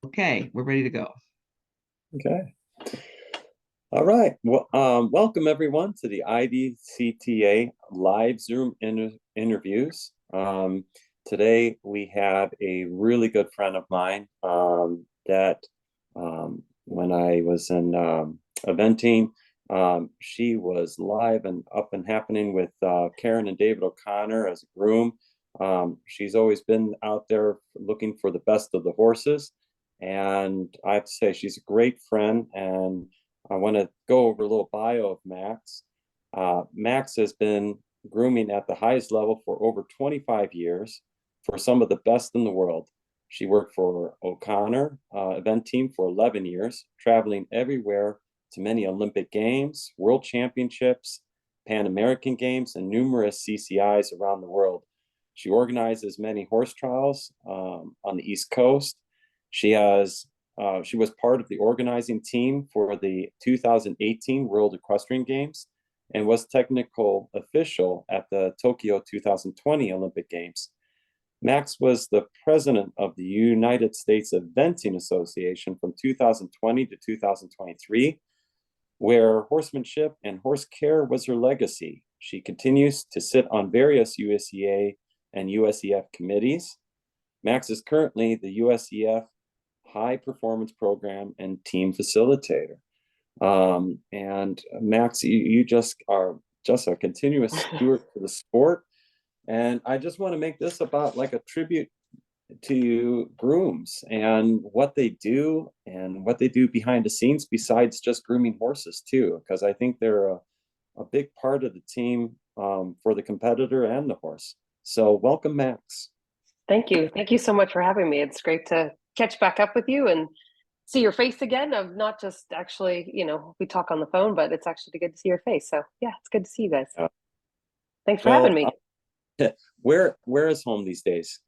Okay, we're ready to go. Okay. All right. Well, welcome everyone to the IDCTA live Zoom interviews. Today we have a really good friend of mine that when I was in eventing, she was live and up and happening with Karen and David O'Connor as a groom. She's always been out there looking for the best of the horses. And I have to say, she's a great friend. And I want to go over a little bio of Max. Max has been grooming at the highest level for over 25 years for some of the best in the world. She worked for O'Connor event team for 11 years, traveling everywhere to many Olympic Games, World Championships, Pan American Games, and numerous CCIs around the world. She organizes many horse trials on the East Coast. She was part of the organizing team for the 2018 World Equestrian Games and was technical official at the Tokyo 2020 Olympic Games. Max was the president of the United States Eventing Association from 2020 to 2023, where horsemanship and horse care was her legacy. She continues to sit on various USEA and USEF committees. Max is currently the USEF High Performance Program and Team Facilitator. And Max, you just are just a continuous steward for the sport. And I just want to make this about like a tribute to grooms and what they do behind the scenes besides just grooming horses too, because I think they're a big part of the team for the competitor and the horse. So welcome, Max. Thank you. Thank you so much for having me. It's great to catch back up with you and see your face again. Of not just actually, we talk on the phone, but it's actually good to see your face. So yeah, it's good to see you guys. Thanks for having me. Where is home these days?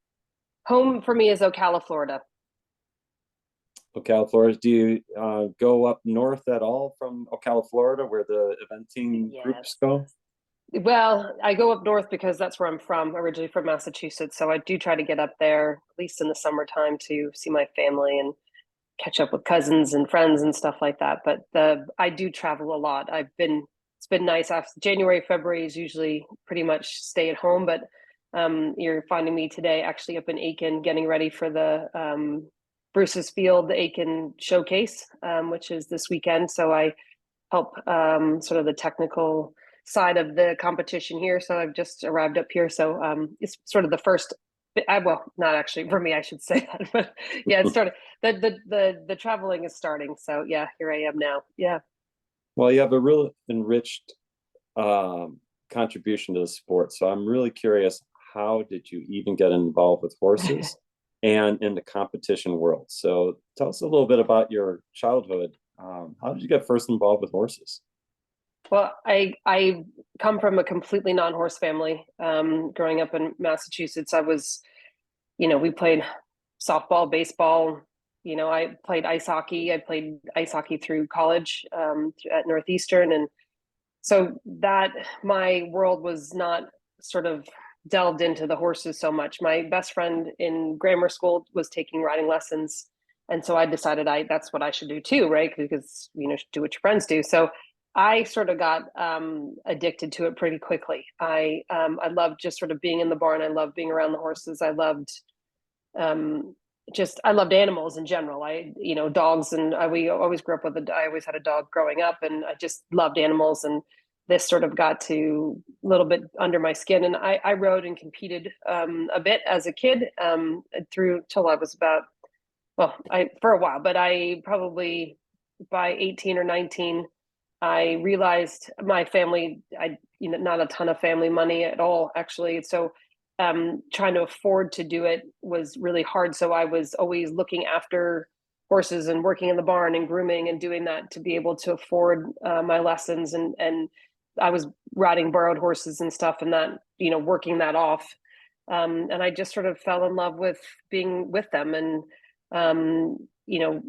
Home for me is Ocala, Florida. Ocala, Florida. Do you go up north at all from Ocala, Florida, where the eventing groups go? Well, I go up north because that's where I'm from, originally from Massachusetts. So I do try to get up there, at least in the summertime, to see my family and catch up with cousins and friends and stuff like that. But I do travel a lot. It's been nice. January, February is usually pretty much stay at home, but you're finding me today actually up in Aiken getting ready for the Bruce's Field, the Aiken Showcase, which is this weekend. So I help sort of the technical side of the competition here. So I've just arrived up here. So it's sort of the first, well, not actually for me, I should say that, but yeah, it's started. The traveling is starting. So yeah, here I am now. Yeah. Well, you have a real enriched contribution to the sport. So I'm really curious, how did you even get involved with horses and in the competition world? So tell us a little bit about your childhood. How did you get first involved with horses? Well, I come from a completely non-horse family. Growing up in Massachusetts, I was, we played softball, baseball. I played ice hockey. I played ice hockey through college at Northeastern. And so that my world was not sort of delved into the horses so much. My best friend in grammar school was taking riding lessons. And so I decided that's what I should do too, right? Because, do what your friends do. So I sort of got addicted to it pretty quickly. I loved just sort of being in the barn. I loved being around the horses. I loved I loved animals in general. Dogs, and we always grew up with I always had a dog growing up, and I just loved animals. And this sort of got to a little bit under my skin. And I rode and competed a bit as a kid through till I was about, for a while, but I probably by 18 or 19, I realized my family, not a ton of family money at all, actually. So trying to afford to do it was really hard. So I was always looking after horses and working in the barn and grooming and doing that to be able to afford my lessons. And I was riding borrowed horses and stuff and that, working that off. And I just sort of fell in love with being with them and,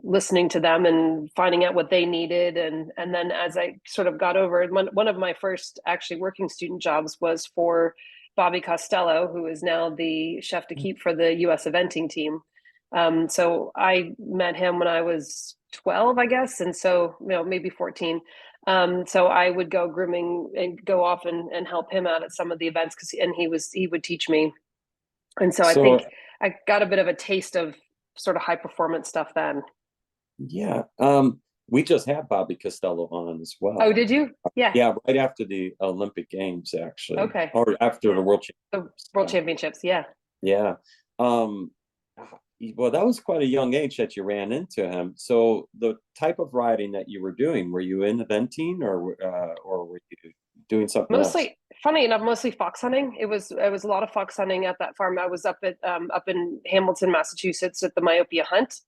listening to them and finding out what they needed. And then as I sort of got over it, one of my first actually working student jobs was for Bobby Costello, who is now the chef de keep for the US eventing team. So I met him when I was 12, I guess, and so maybe 14. So I would go grooming and go off and help him out at some of the events and he would teach me. And so I So think I got a bit of a taste of sort of high performance stuff then. yeah, we just had Bobby Costello on as Oh, well. did you? Yeah. Yeah, right after the Olympic Games, actually, Okay. or after the Yeah. World The Championships. World Championships. Yeah. Yeah. Um, well, that was quite a young age that you ran into him. So the type of riding that you were doing, were you in eventing or were you doing something else? Mostly, funny enough, mostly fox hunting. It was a lot of fox hunting at that farm. I was up in Hamilton, Massachusetts, at the myopia hunt.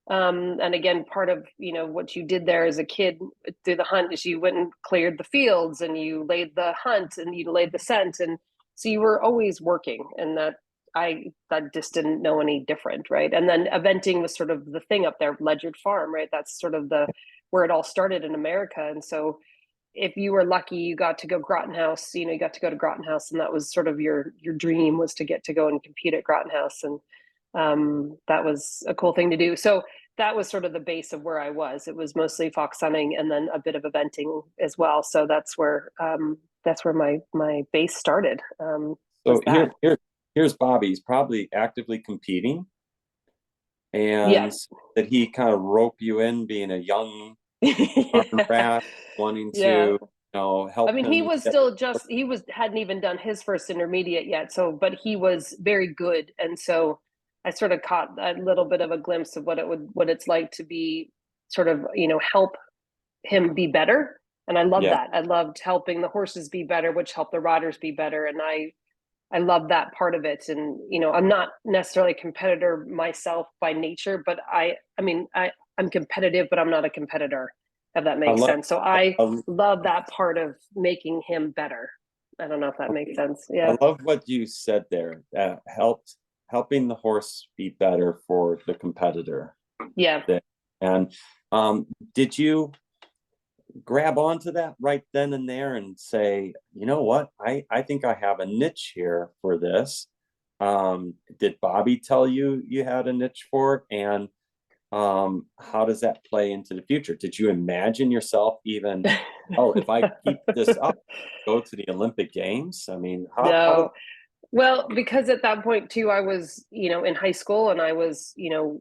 And again, part of what you did there as a kid through the hunt is you went and cleared the fields and you laid the hunt and you laid the scent, and so you were always working, and that just didn't know any different, right? And then eventing was sort of the thing up there, Ledyard Farm, right? That's sort of the where it all started in America, and so if you were lucky, you got to go Groton House. You got to go to Groton House, and that was sort of your dream, was to get to go and compete at Groton House, and that was a cool thing to do. So that was sort of the base of where I was. It was mostly fox hunting and then a bit of eventing as well. So that's where my base started. Was So that? here's Bobby. He's probably actively competing, Yeah. and that he kind of rope you in, being a young barn Yeah. rat, wanting to, Yeah. I help mean, he him was get. still just he was hadn't even done his first intermediate yet. So, but he was very good, and so I sort of caught a little bit of a glimpse of what it's like to be sort of help him be better. And I loved Yeah, that. I loved helping the horses be better, which helped the riders be better. And I love that part of it. And I'm not necessarily a competitor myself by nature, but I'm competitive, but I'm not a competitor, if that I makes love. sense. So I I, love that part of making him better. I don't know if that makes sense. I Yeah. love what you said there. Helping the horse be better for the competitor. Yeah. And did you grab onto that right then and there and say, you know what, I think I have a niche here for this? Did Bobby tell you you had a niche for it? And how does that play into the future? Did you imagine yourself even, oh, if I keep this up, go to the Olympic Games? I mean, how did? No. Well, because at that point too, I was, in high school, and I was,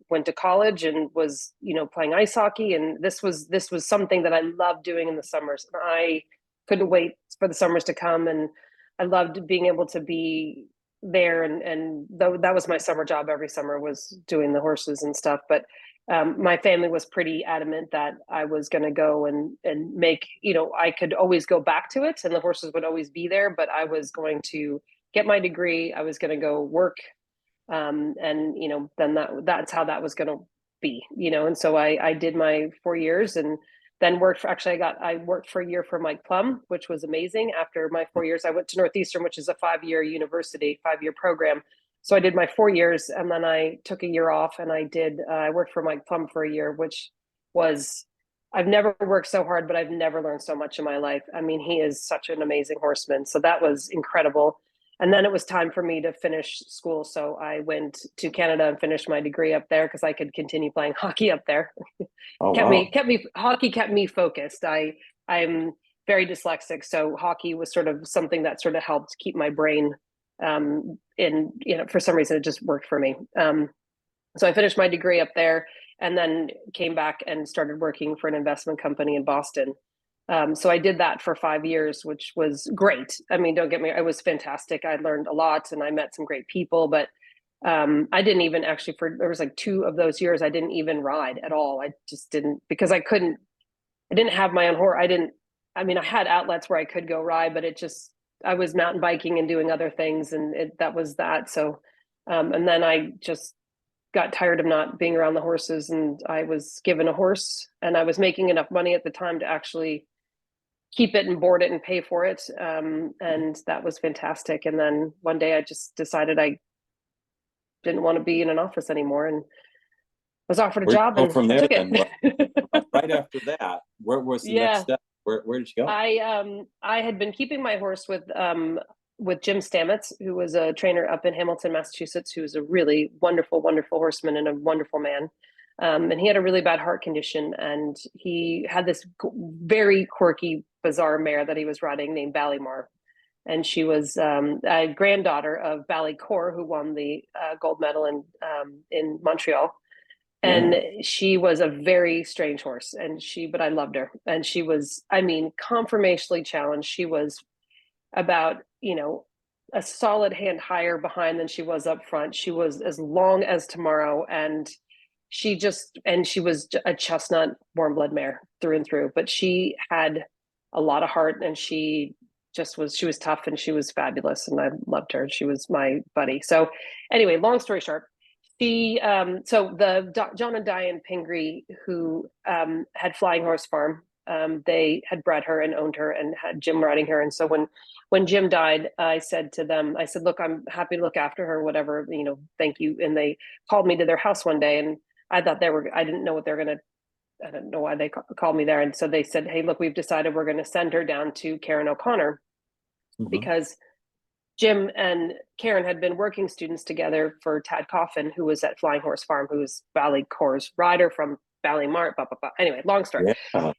went to college and was, playing ice hockey. And this was something that I loved doing in the summers. And I couldn't wait for the summers to come. And I loved being able to be there. And though that was my summer job every summer, was doing the horses and stuff. But my family was pretty adamant that I was going to go and make, I could always go back to it and the horses would always be there, but I was going to get my degree. I was going to go work, and then that's how that was going to be. And so I did my 4 years, and then worked for. Actually, I worked for a year for Mike Plum, which was amazing. After my 4 years, I went to Northeastern, which is a 5-year university, 5-year program. So I did my 4 years, and then I took a year off, and I worked for Mike Plum for a year, which was. I've never worked so hard, but I've never learned so much in my life. I mean, he is such an amazing horseman. So that was incredible. And then it was time for me to finish school. So I went to Canada and finished my degree up there because I could continue playing hockey up there. Oh kept me wow, kept me Hockey kept me focused. I'm very dyslexic, so hockey was sort of something that sort of helped keep my brain in, for some reason it just worked for me. So I finished my degree up there and then came back and started working for an investment company in Boston. So I did that for 5 years, which was great. I mean, don't get me, it was fantastic. I learned a lot and I met some great people, but I didn't even actually, there was like 2 of those years, I didn't even ride at all. I just didn't, because I didn't have my own horse. I mean, I had outlets where I could go ride, but I was mountain biking and doing other things, and that was that. So, and then I just got tired of not being around the horses, and I was given a horse, and I was making enough money at the time to actually keep it and board it and pay for it. And that was fantastic. And then one day I just decided I didn't want to be in an office anymore, and was offered a where'd job you go and from I there took then? it. Right after that, where was the next Yeah. step? Where did you go? I had been keeping my horse with with Jim Stamets, who was a trainer up in Hamilton, Massachusetts, who was a really wonderful, wonderful horseman and a wonderful man. And he had a really bad heart condition, and he had this very quirky, bizarre mare that he was riding named Ballymar. And she was a granddaughter of Ballycore, who won the gold medal in Montreal. And she was a very strange horse, but I loved her. And she was, I mean, conformationally challenged. She was about, a solid hand higher behind than she was up front. She was as long as tomorrow. And she was a chestnut warm blood mare through and through, but she had a lot of heart, and she was tough, and she was fabulous, and I loved her. She was my buddy. So anyway, long story short, so the John and Diane Pingree, who had Flying Horse Farm, they had bred her and owned her and had Jim riding her. And so when Jim died, I said to them, I said, look, I'm happy to look after her, whatever, thank you. And they called me to their house one day, and I thought I didn't know what they're going to, I don't know why they called me there. And so they said, hey, look, we've decided we're going to send her down to Karen O'Connor, because Jim and Karen had been working students together for Tad Coffin, who was at Flying Horse Farm, who was Ballycore's rider from Ballymart. Blah, blah, blah. Anyway, long story. Yeah.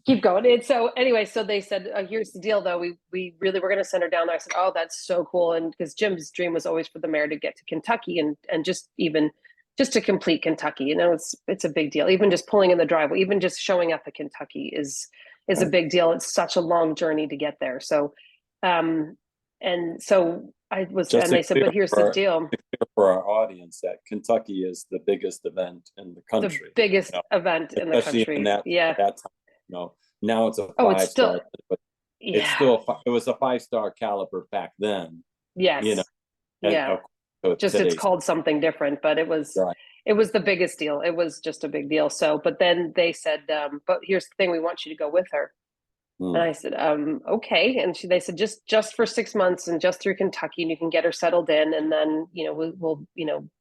Keep going. And so anyway, so they said, here's the deal, though. We really were going to send her down there. I said, oh, that's so cool. And because Jim's dream was always for the mare to get to Kentucky and just to complete Kentucky. It's a big deal. Even just pulling in the driveway, even just showing up at Kentucky is a big deal. It's such a long journey to get there. So, and so I was, and they said, but here's the deal. For our audience, that Kentucky is the biggest event in the country. The biggest event in the country. In that time, now it's a 5-star, but it was a 5-star caliber back then. Yes. Just it's called something different, but it was the biggest deal. It was just a big deal. So, but then they said, but here's the thing, we want you to go with her. And I said, okay. And they said, just for 6 months and just through Kentucky, and you can get her settled in. And then, we'll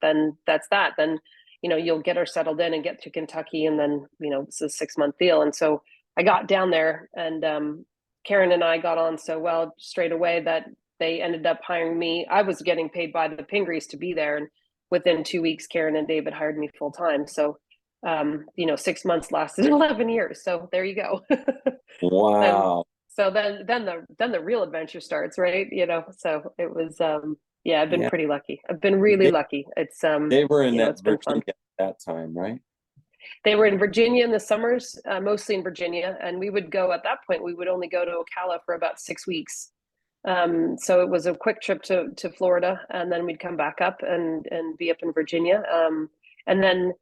then that's that. Then, you'll get her settled in and get to Kentucky. And then, it's a 6-month deal. And so I got down there, and Karen and I got on so well straight away that they ended up hiring me. I was getting paid by the Pingrees to be there. And within 2 weeks, Karen and David hired me full time. So 6 months lasted 11 years. So there you go. Wow. So then the real adventure starts, right? So it was, I've been pretty lucky. I've been really lucky. It's, they were in that Virginia at that time, right? They were in Virginia in the summers, mostly in Virginia. And we would go, at that point, we would only go to Ocala for about 6 weeks. So it was a quick trip to Florida, and then we'd come back up and be up in Virginia. And then,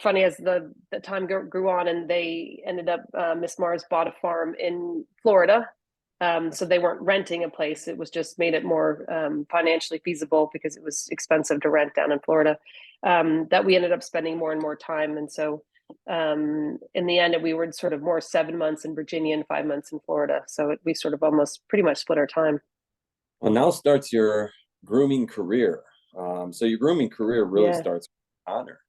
funny as the time grew on, and they ended up, Miss Mars bought a farm in Florida. So they weren't renting a place. It was just made it more financially feasible, because it was expensive to rent down in Florida, that we ended up spending more and more time. And so in the end, we were sort of more 7 months in Virginia and 5 months in Florida. So we sort of almost pretty much split our time. Well, now starts your grooming career. So your grooming career really starts with Connor.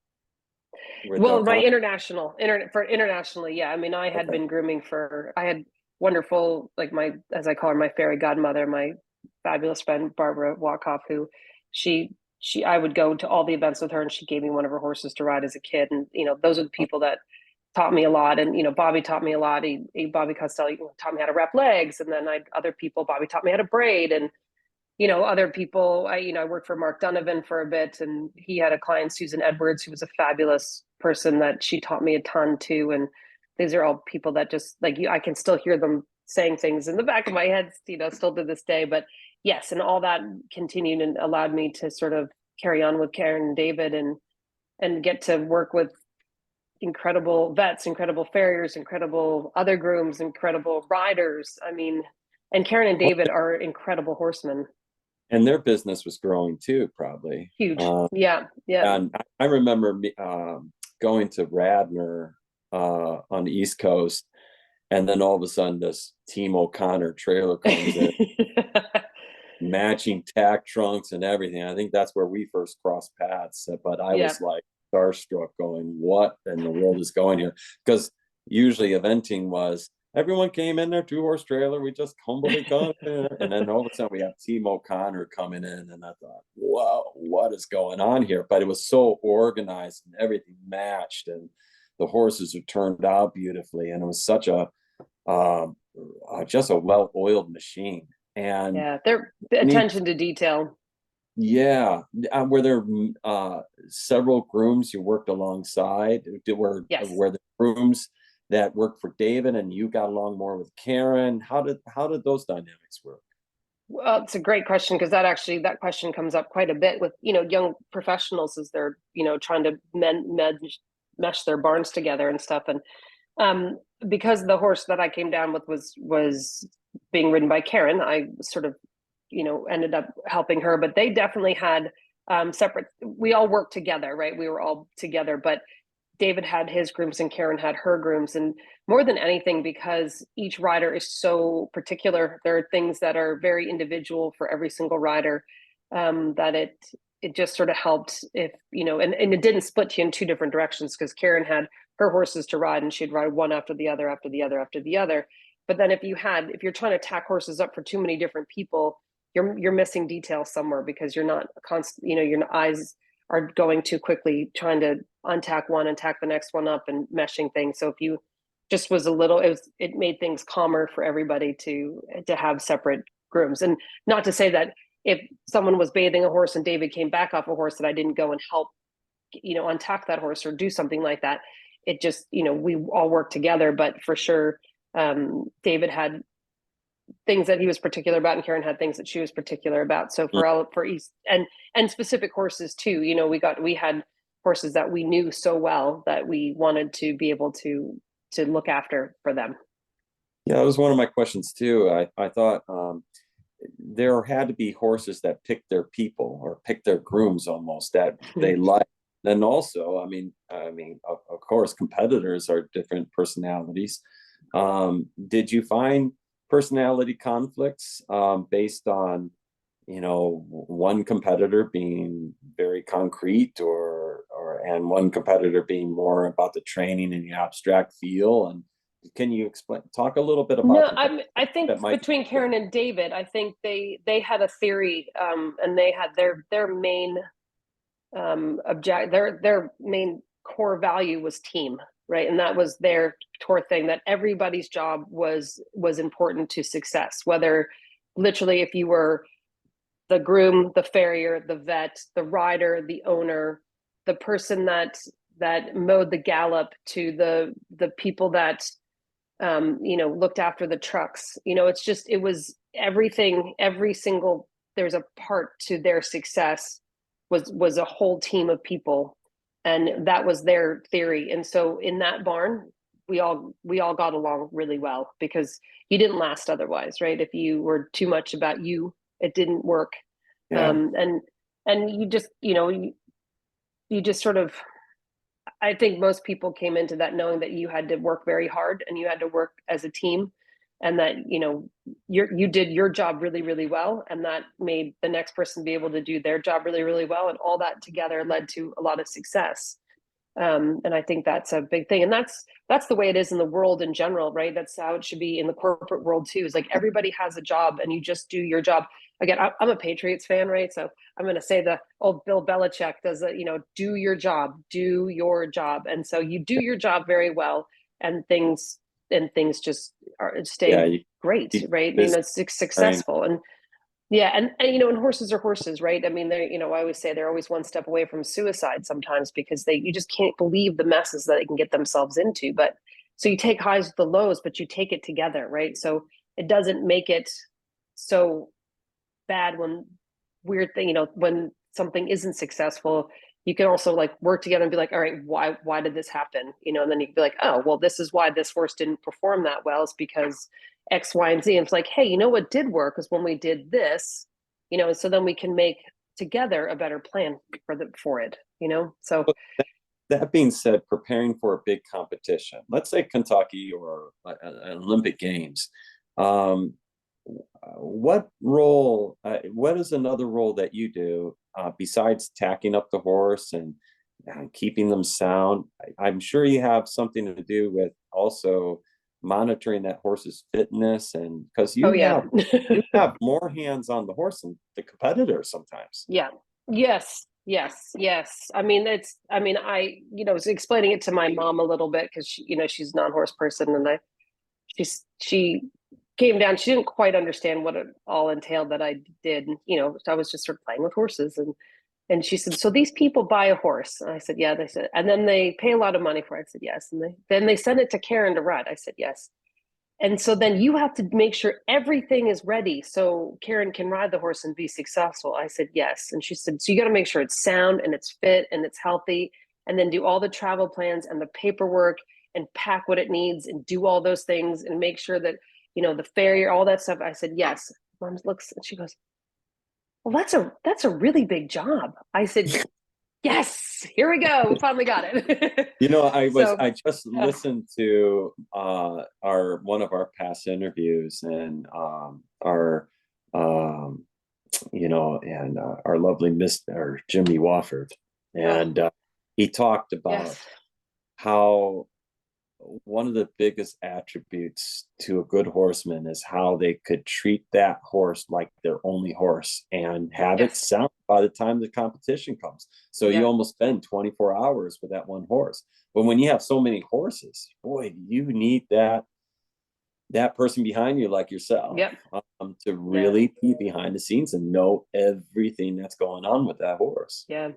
Well, my internationally, yeah. I mean, I had been grooming I had wonderful, like as I call her, my fairy godmother, my fabulous friend, Barbara Walkoff, who I would go to all the events with her, and she gave me one of her horses to ride as a kid. And, those are the people that taught me a lot. And, Bobby taught me a lot. Bobby Costello taught me how to wrap legs. And then Bobby taught me how to braid. And, other people, I worked for Mark Donovan for a bit, and he had a client, Susan Edwards, who was a fabulous person that she taught me a ton too. And these are all people that just I can still hear them saying things in the back of my head, still to this day. But yes, and all that continued and allowed me to sort of carry on with Karen and David and get to work with incredible vets, incredible farriers, incredible other grooms, incredible riders. I mean, and Karen and David are incredible horsemen. And their business was growing too, probably. Huge. Yeah. And I remember going to Radnor on the East Coast, and then all of a sudden this Team O'Connor trailer comes in, matching tack trunks and everything. I think that's where we first crossed paths. But I was like starstruck, going, what in the world is going here? Because usually eventing was everyone came in their 2-horse trailer. We just humbly got in. And then all of a sudden we have Team O'Connor coming in. And I thought, whoa, what is going on here? But it was so organized and everything matched. And the horses have turned out beautifully. And it was such a, just a well-oiled machine. And yeah, their attention to detail. Yeah. Were there several grooms you worked alongside? Yes. Were there grooms that worked for David and you got along more with Karen? How did those dynamics work? Well, it's a great question, because that question comes up quite a bit with, young professionals as they're, trying to mesh their barns together and stuff. And because the horse that I came down with was being ridden by Karen, I sort of, ended up helping her. But they definitely had separate. We all worked together, right? We were all together, but David had his grooms and Karen had her grooms. And more than anything, because each rider is so particular, there are things that are very individual for every single rider, that it just sort of helped if, and it didn't split you in two different directions, because Karen had her horses to ride and she'd ride one after the other, after the other, after the other. But then if you're trying to tack horses up for too many different people, you're missing details somewhere, because you're not constant, your eyes are going too quickly trying to untack one and tack the next one up and meshing things. So if you just was a little, it made things calmer for everybody to have separate grooms. And not to say that if someone was bathing a horse and David came back off a horse, that I didn't go and help, untack that horse or do something like that. It just, we all worked together. But for sure, David had things that he was particular about, and Karen had things that she was particular about. So for each and specific horses too, we had horses that we knew so well that we wanted to be able to look after for them. Yeah, that was one of my questions too. I thought there had to be horses that picked their people or picked their grooms almost that they like. And also, I mean, of course, competitors are different personalities. Did you find personality conflicts based on, one competitor being very concrete and one competitor being more about the training and the abstract feel? And can you talk a little bit about I think between Karen and David, I think they had a theory, and they had their main their main core value was team, right? And that was their core thing, that everybody's job was important to success, whether literally if you were the groom, the farrier, the vet, the rider, the owner, the person that mowed the gallop, to the people that looked after the trucks. It was everything, every single, there's a part to their success was a whole team of people. And that was their theory. And so in that barn, we all got along really well, because you didn't last otherwise, right? If you were too much about you, it didn't work. Yeah. And you just, you just sort of, I think most people came into that knowing that you had to work very hard and you had to work as a team, and that, you did your job really, really well. And that made the next person be able to do their job really, really well. And all that together led to a lot of success. And I think that's a big thing. And that's the way it is in the world in general, right? That's how it should be in the corporate world too, is like everybody has a job and you just do your job. Again, I'm a Patriots fan, right? So I'm going to say the old Bill Belichick does that, do your job. And so you do your job very well, and things just stay great, right? It's successful. Right. And yeah, and and horses are horses, right? I mean, they, I always say they're always one step away from suicide sometimes, because you just can't believe the messes that they can get themselves into. But so you take highs with the lows, but you take it together, right? So it doesn't make it so bad when weird thing, when something isn't successful. You can also like work together and be like, all right, why did this happen? And then you can be like, oh, well, this is why this horse didn't perform that well. It's because X, Y, and Z. And it's like, hey, what did work is when we did this, so then we can make together a better plan for it, So that being said, preparing for a big competition, let's say Kentucky or Olympic Games, what is another role that you do besides tacking up the horse and keeping them sound? I'm sure you have something to do with also monitoring that horse's fitness, and because Oh yeah. you have more hands on the horse than the competitor sometimes. Yeah. Yes. Yes. Yes. I mean, was explaining it to my mom a little bit because she's a non-horse person, and she came down. She didn't quite understand what it all entailed that I did. So I was just sort of playing with horses, and she said, "So these people buy a horse?" And I said, "Yeah." They said, "And then they pay a lot of money for it." I said, "Yes." And then they send it to Karen to ride. I said, "Yes." And so then you have to make sure everything is ready so Karen can ride the horse and be successful. I said, yes. And she said, so you got to make sure it's sound and it's fit and it's healthy, and then do all the travel plans and the paperwork and pack what it needs and do all those things and make sure that, the farrier, all that stuff. I said, yes. Mom looks and she goes, well, that's a really big job. I said, yes, here we go. We finally got it. So, I just listened to one of our past interviews, and our our lovely Mr. Jimmy Wofford, and he talked about yes. how one of the biggest attributes to a good horseman is how they could treat that horse like their only horse and have it sound by the time the competition comes. So you almost spend 24 hours with that one horse. But when you have so many horses, boy, you need that person behind you like yourself to really be behind the scenes and know everything that's going on with that horse. Yeah.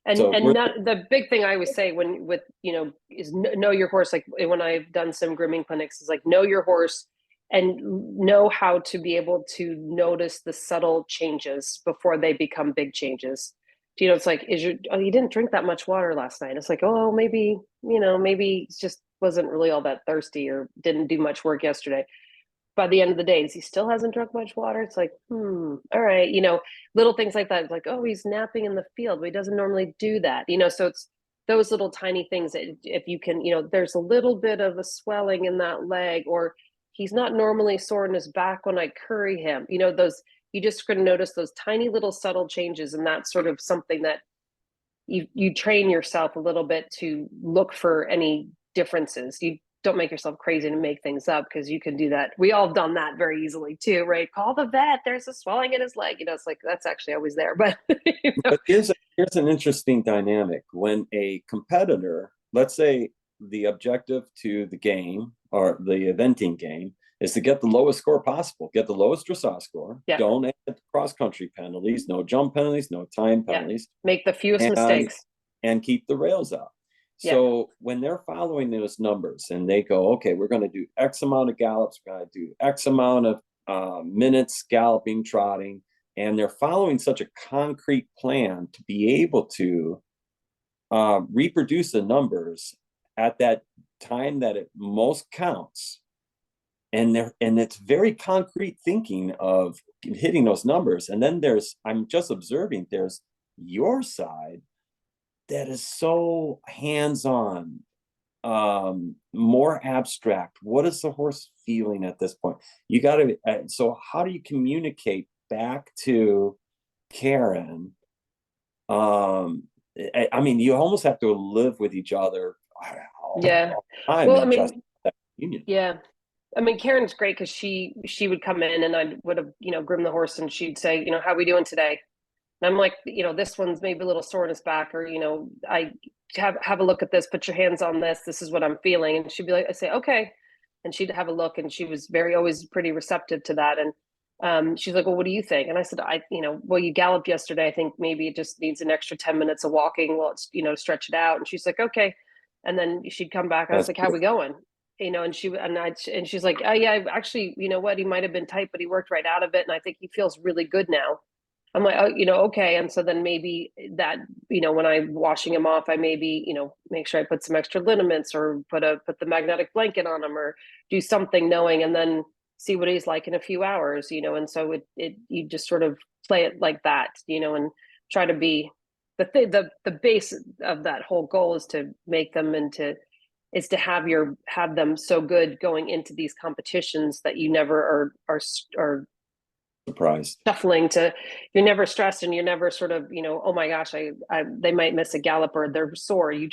The big thing I always say is know your horse. Like when I've done some grooming clinics, is like know your horse and know how to be able to notice the subtle changes before they become big changes. It's like, you didn't drink that much water last night. It's like, oh, maybe it just wasn't really all that thirsty or didn't do much work yesterday. By the end of the day, he still hasn't drunk much water. It's like, all right, little things like that. It's like, oh, he's napping in the field, but he doesn't normally do that. So it's those little tiny things that if you can, there's a little bit of a swelling in that leg, or he's not normally sore in his back when I curry him. Those, you just going to notice those tiny little subtle changes, and that's sort of something that you train yourself a little bit to look for any differences. You don't make yourself crazy and make things up, because you can do that. We all have done that very easily too, right? Call the vet. There's a swelling in his leg. It's like, that's actually always there. But, but here's an interesting dynamic. When a competitor, let's say the objective to the game or the eventing game is to get the lowest score possible, get the lowest dressage score. Don't add cross-country penalties, no jump penalties, no time penalties. Make the fewest mistakes. And keep the rails up. So when they're following those numbers and they go, okay, we're going to do X amount of gallops, we're going to do X amount of minutes galloping, trotting, and they're following such a concrete plan to be able to reproduce the numbers at that time that it most counts. And it's very concrete thinking of hitting those numbers. And then I'm just observing, there's your side that is so hands-on, more abstract. What is the horse feeling at this point? You got to. So how do you communicate back to Karen? I mean, you almost have to live with each other. Well, I mean, I mean, Karen's great because she would come in and I would have groomed the horse, and she'd say, how are we doing today? And I'm like, this one's maybe a little sore in his back, or, I have a look at this, put your hands on this. This is what I'm feeling. And she'd be like, I say, okay. And she'd have a look, and she was always pretty receptive to that. And she's like, well, what do you think? And I said, well, you galloped yesterday. I think maybe it just needs an extra 10 minutes of walking. Well, it's, stretch it out. And she's like, okay. And then she'd come back. I was like, how we going? And she's like, oh yeah, actually, you know what? He might've been tight, but he worked right out of it. And I think he feels really good now. I'm like, oh, okay. And so then maybe that, when I'm washing him off, I maybe, make sure I put some extra liniments or put the magnetic blanket on him or do something, knowing, and then see what he's like in a few hours, and so you just sort of play it like that, and try to be the base of that whole goal is to make them is to have them so good going into these competitions that you never are surprised, shuffling you're never stressed, and you're never sort of, oh my gosh, they might miss a gallop or they're sore. You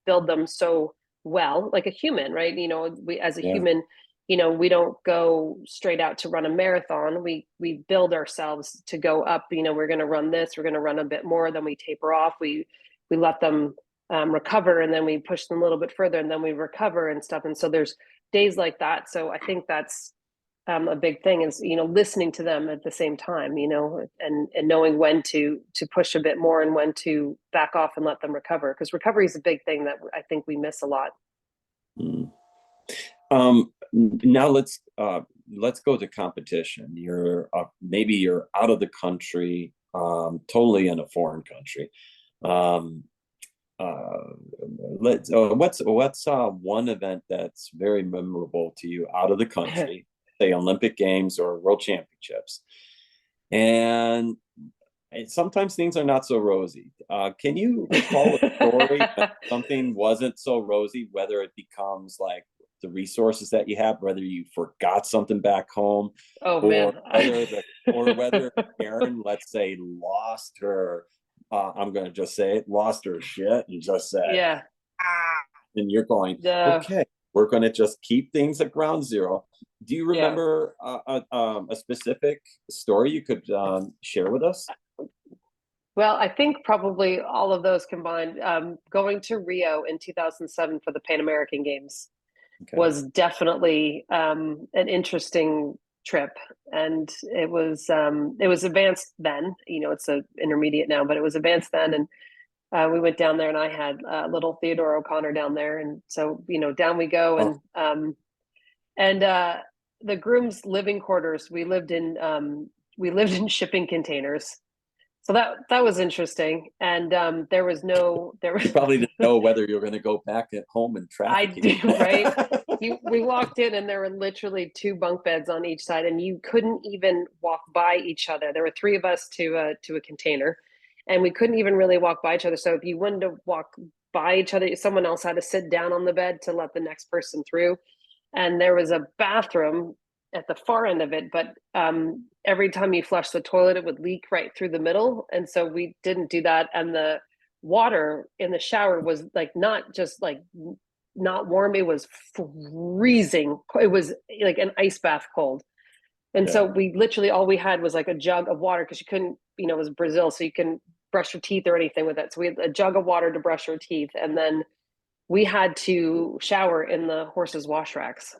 build them so well, like a human, right? We as a Yeah. human, we don't go straight out to run a marathon. We build ourselves to go up. We're going to run this. We're going to run a bit more. Then we taper off. We let them recover, and then we push them a little bit further, and then we recover and stuff. And so there's days like that. So I think that's a big thing is listening to them at the same time, and knowing when to push a bit more and when to back off and let them recover, because recovery is a big thing that I think we miss a lot. Mm. Now let's go to competition. You're maybe you're out of the country, totally in a foreign country. Um, what's one event that's very memorable to you out of the country, say Olympic Games or World Championships? And sometimes things are not so rosy. Can you recall a story that something wasn't so rosy, whether it becomes like the resources that you have, whether you forgot something back home, Oh or man. whether Karen, let's say, lost her, I'm going to just say it, lost her shit and just said, Yeah. ah, and you're going, The okay, we're going to just keep things at ground zero. Do you Yeah. remember a specific story you could share with us? Well, I think probably all of those combined. Going to Rio in 2007 for the Pan American Games Okay. was definitely an interesting trip, and it was advanced then. It's a intermediate now, but it was advanced then, and we went down there, and I had little Theodore O'Connor down there, and so down we go, Oh, and the groom's living quarters. We lived in shipping containers, so that was interesting, and there you was probably didn't know whether you were going to go back at home and I traffic do, anymore. right? We walked in, and there were literally two bunk beds on each side, and you couldn't even walk by each other. There were three of us to a container, and we couldn't even really walk by each other. So if you wanted to walk by each other, someone else had to sit down on the bed to let the next person through. And there was a bathroom at the far end of it, but every time you flush the toilet, it would leak right through the middle, and so we didn't do that. And the water in the shower was like not just like not warm, it was freezing. It was like an ice bath cold. And so Yeah. we literally, all we had was like a jug of water, because you couldn't, it was Brazil, so you couldn't brush your teeth or anything with it. So we had a jug of water to brush our teeth, and then we had to shower in the horses' wash racks,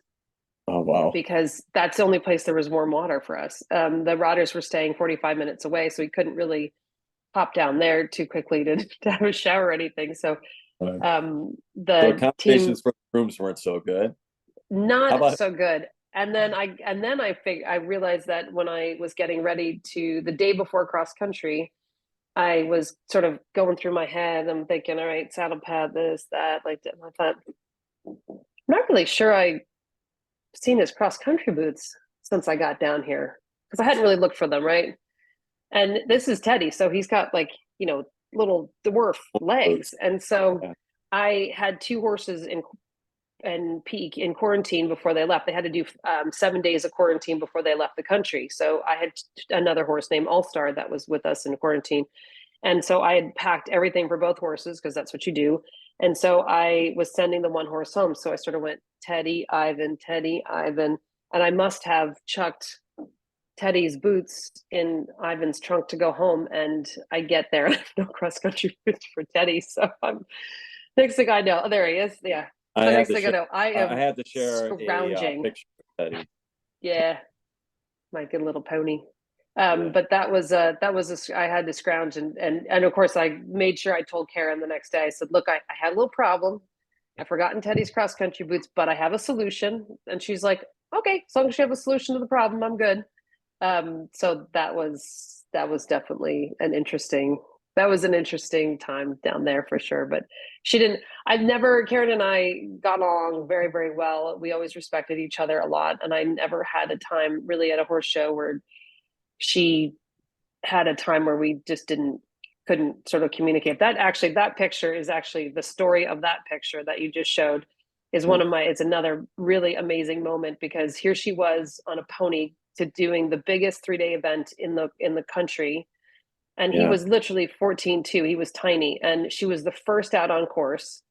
Oh, wow. because that's the only place there was warm water for us. The riders were staying 45 minutes away, so we couldn't really hop down there too quickly to have a shower or anything. So Right. So the team, accommodations for the rooms weren't so good. How not about so good. And then I realized that when I was getting ready to the day before cross country, I was sort of going through my head. I'm thinking, all right, saddle pad, this, that, like that. And I thought, I'm not really sure I've seen his cross country boots since I got down here, because I hadn't really looked for them, right? And this is Teddy, so he's got like, little dwarf legs. And so yeah. I had two horses in peak in quarantine before they left. They had to do 7 days of quarantine before they left the country. So I had another horse named All Star that was with us in quarantine. And so I had packed everything for both horses, because that's what you do. And so I was sending the one horse home. So I sort of went Teddy, Ivan, Teddy, Ivan. And I must have chucked Teddy's boots in Ivan's trunk to go home. And I get there, and I have no cross country boots for Teddy. So I'm next thing I know, oh, there he is. Yeah. I So had next to thing I share. know, I I am had to share a scrounging. picture of Teddy. Yeah, my good little pony. Yeah. But I had to scrounge, and of course I made sure I told Karen the next day. I said, look, I had a little problem. I've forgotten Teddy's cross country boots, but I have a solution. And she's like, okay, as long as you have a solution to the problem, I'm good. So that was definitely an interesting time down there for sure. But she didn't. Karen and I got along very, very well. We always respected each other a lot, and I never had a time really at a horse show where she had a time where we just couldn't sort of communicate. That picture is actually the story of that picture that you just showed is it's another really amazing moment, because here she was on a pony to doing the biggest 3-day event in the country. And he Yeah. was literally 14 too. He was tiny, and she was the first out on course.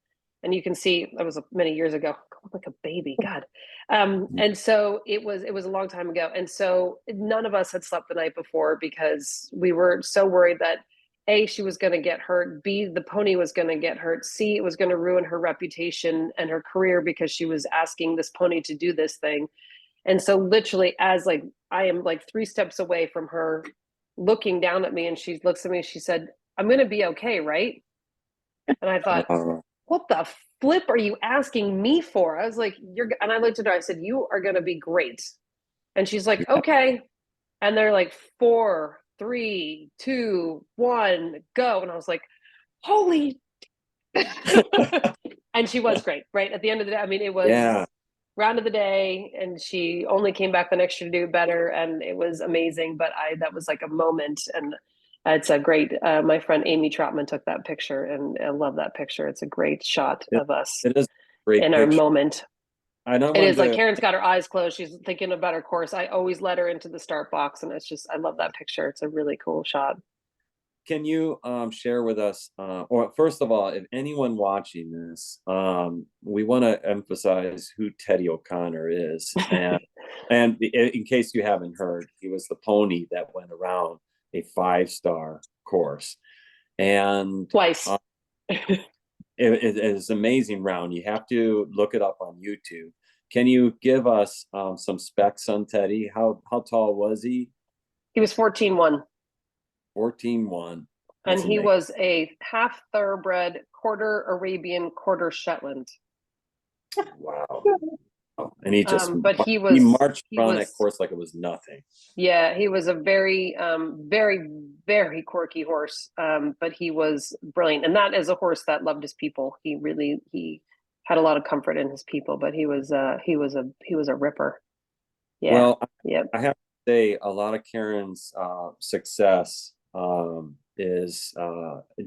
And you can see that was many years ago, like a baby, God. And so it was a long time ago. And so none of us had slept the night before because we were so worried that A, she was going to get hurt, B, the pony was going to get hurt, C, it was going to ruin her reputation and her career because she was asking this pony to do this thing. And so literally as like I am like 3 steps away from her looking down at me, and she looks at me, she said, "I'm going to be okay, right?" And I thought, what the flip are you asking me for? I was like, and I looked at her, I said, "You are going to be great." And she's like, "Okay." And they're like, 4, 3, 2, 1, go. And I was like, holy. And she was great, right? At the end of the day, I mean, it was round of the day, and she only came back the next year to do better, and it was amazing. But that was like a moment, and it's a great. My friend Amy Trotman took that picture, and I love that picture. It's a great shot of us It is a great in picture. our moment. And it is like Karen's got her eyes closed. She's thinking about her course. I always let her into the start box, and it's just, I love that picture. It's a really cool shot. Can you share with us, or first of all, if anyone watching this, we want to emphasize who Teddy O'Connor is, and in case you haven't heard, he was the pony that went around a 5-star course, and twice. It is an amazing round. You have to look it up on YouTube. Can you give us some specs on Teddy? How tall was he? He was 14'1". 14'1". And he was a half thoroughbred, quarter Arabian, quarter Shetland. Wow. And he just he marched around that course like it was nothing. Yeah, he was a very, very, very quirky horse. But he was brilliant. And that is a horse that loved his people. He had a lot of comfort in his people, but he was a ripper. Yeah. Well, yeah. I have to say a lot of Karen's success is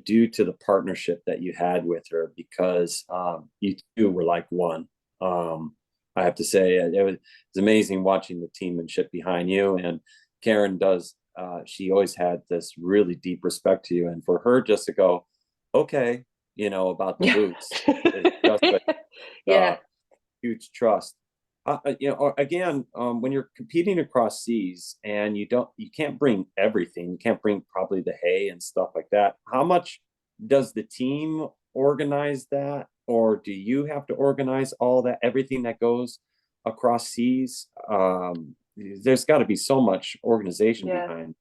due to the partnership that you had with her, because you two were like one. I have to say it was amazing watching the teammanship behind you. And Karen does, she always had this really deep respect to you. And for her just to go, okay, about the boots, it's just huge trust. Again, when you're competing across seas and you can't bring everything, you can't bring probably the hay and stuff like that. How much does the team organize that, or do you have to organize all that, everything that goes across seas? There's got to be so much organization behind.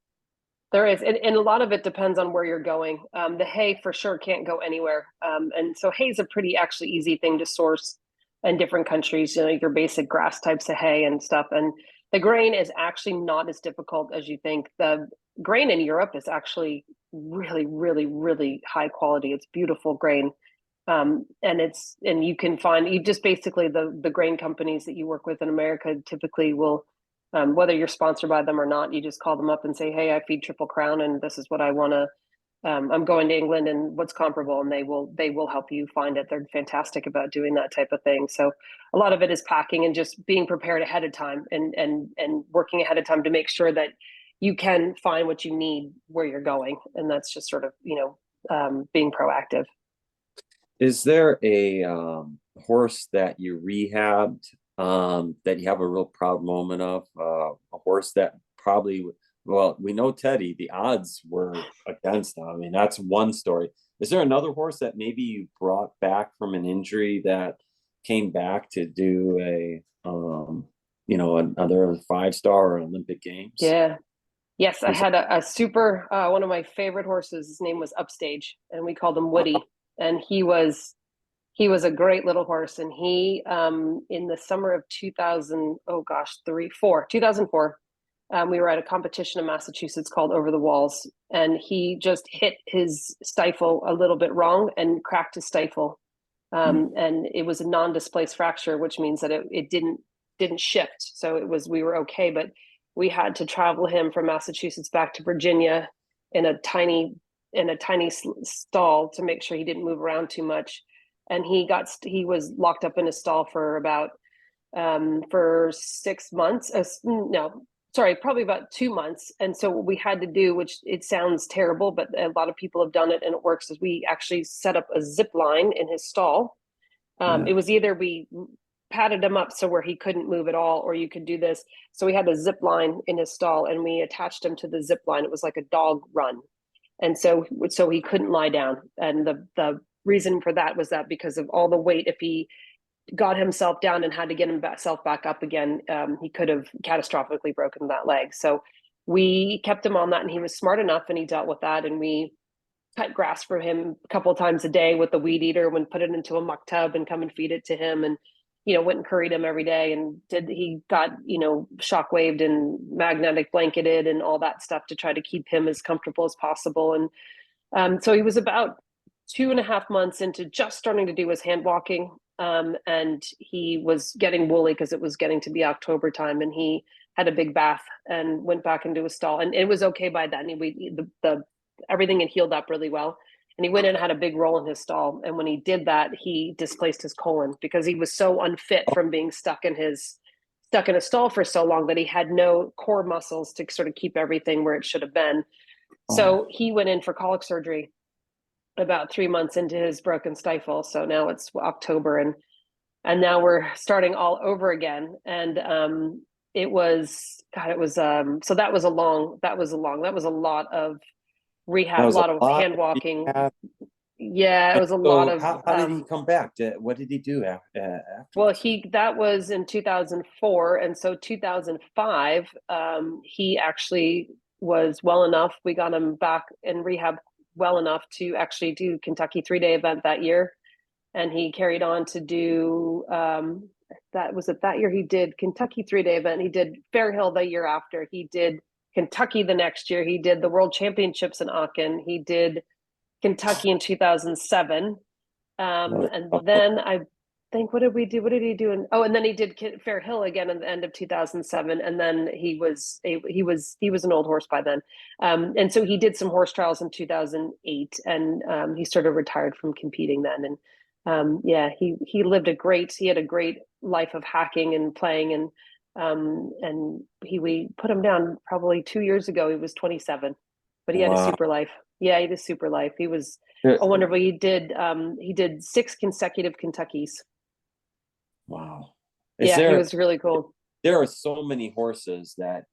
There is, and a lot of it depends on where you're going. The hay for sure can't go anywhere, and so hay is a pretty actually easy thing to source in different countries, your basic grass types of hay and stuff. And the grain is actually not as difficult as you think. The grain in Europe is actually really, really, really high quality. It's beautiful grain. And you can find, you just basically the grain companies that you work with in America typically will, whether you're sponsored by them or not, you just call them up and say, "Hey, I feed Triple Crown and this is what I want to, I'm going to England and what's comparable," and they will help you find it. They're fantastic about doing that type of thing. So a lot of it is packing and just being prepared ahead of time and working ahead of time to make sure that you can find what you need where you're going. And that's just sort of, being proactive. Is there a horse that you rehabbed that you have a real proud moment of? A horse that probably, well, we know Teddy, the odds were against him. I mean, that's one story. Is there another horse that maybe you brought back from an injury that came back to do another 5-star or Olympic Games? Yeah. Yes, I had a super, one of my favorite horses. His name was Upstage, and we called him Woody. And he was a great little horse. And he, in the summer of 2004, we were at a competition in Massachusetts called Over the Walls, and he just hit his stifle a little bit wrong and cracked his stifle. And it was a non-displaced fracture, which means that it didn't shift. So we were okay, but we had to travel him from Massachusetts back to Virginia in a tiny stall to make sure he didn't move around too much. And he was locked up in a stall for about for 6 months. Probably about 2 months. And so what we had to do, which it sounds terrible, but a lot of people have done it and it works, is we actually set up a zip line in his stall. Yeah. It was either we padded him up so where he couldn't move at all, or you could do this. So we had a zip line in his stall, and we attached him to the zip line. It was like a dog run, and so he couldn't lie down. And the reason for that was that because of all the weight, if he got himself down and had to get himself back up again, he could have catastrophically broken that leg. So we kept him on that, and he was smart enough, and he dealt with that. And we cut grass for him a couple of times a day with the weed eater, when put it into a muck tub and come and feed it to him. And went and curried him every day, and he got shock waved and magnetic blanketed and all that stuff to try to keep him as comfortable as possible. And so he was about 2.5 months into just starting to do his hand walking. And he was getting woolly because it was getting to be October time, and he had a big bath and went back into his stall, and it was okay by then. Everything had healed up really well, and he went in and had a big roll in his stall. And when he did that, he displaced his colon because he was so unfit from being stuck in a stall for so long that he had no core muscles to sort of keep everything where it should have been. So he went in for colic surgery about 3 months into his broken stifle. So now it's October, and now we're starting all over again. And it was so that was a lot of rehab, a lot of hand walking. Yeah, it was a lot of. How did he come back? What did he do after? Well, that was in 2004, and so 2005, he actually was well enough. We got him back in rehab well enough to actually do Kentucky 3-day event that year, and he carried on to do. That year he did Kentucky 3-day event. He did Fair Hill the year after. He did Kentucky the next year. He did the World Championships in Aachen. He did Kentucky in 2007. And then I think, what did we do? What did he do? And then he did Fair Hill again at the end of 2007. And then he was an old horse by then. And so he did some horse trials in 2008, and he sort of retired from competing then. And he had a great life of hacking and playing. And we put him down probably 2 years ago. He was 27, but he had a super life. Yeah, he had a super life. He was wonderful. He did 6 consecutive Kentuckys. Wow. He was really cool. There are so many horses that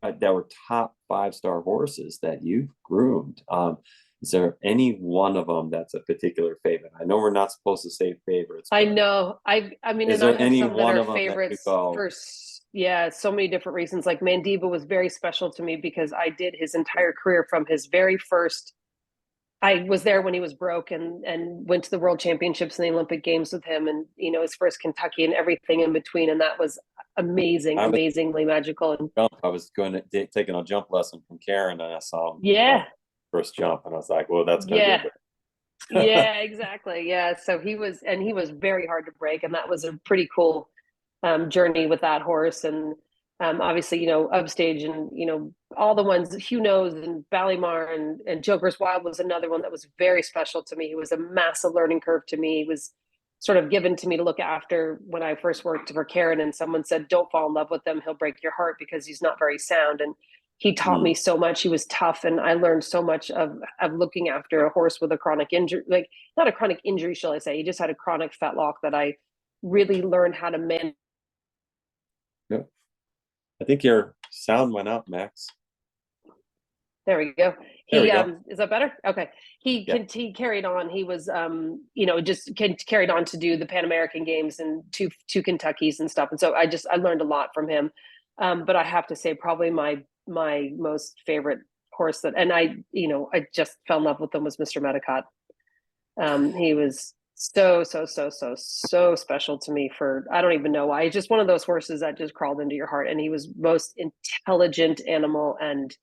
that were top 5-star horses that you've groomed. Is there any one of them that's a particular favorite? I know we're not supposed to say favorites. I know. I mean, is and there I have any some one that of are them favorites for so many different reasons. Like Mandiba was very special to me because I did his entire career from his very first. I was there when he was broke, and went to the World Championships and the Olympic Games with him, and his first Kentucky and everything in between, and that was amazingly magical. And I was going to taking a jump lesson from Karen, and I saw him. Yeah. First jump, and I was like, well, that's going to be Yeah, exactly. Yeah. So he was very hard to break, and that was a pretty cool journey with that horse. And obviously, Upstage, and all the ones, Hugh Knows and Ballymar and Joker's Wild was another one that was very special to me. He was a massive learning curve to me. He was sort of given to me to look after when I first worked for Karen, and someone said, don't fall in love with him. He'll break your heart because he's not very sound. And he taught me so much. He was tough, and I learned so much of looking after a horse with a chronic injury, like not a chronic injury, shall I say. He just had a chronic fetlock that I really learned how to manage. Yeah. I think your sound went out, Max. There we go. Is that better? Okay. He carried on. He was, just carried on to do the Pan American Games and two Kentuckys and stuff. And so I learned a lot from him. But I have to say, probably my most favorite horse I just fell in love with him was Mr. Medicott. He was so special to me I don't even know why. He's just one of those horses that just crawled into your heart, and he was most intelligent animal, and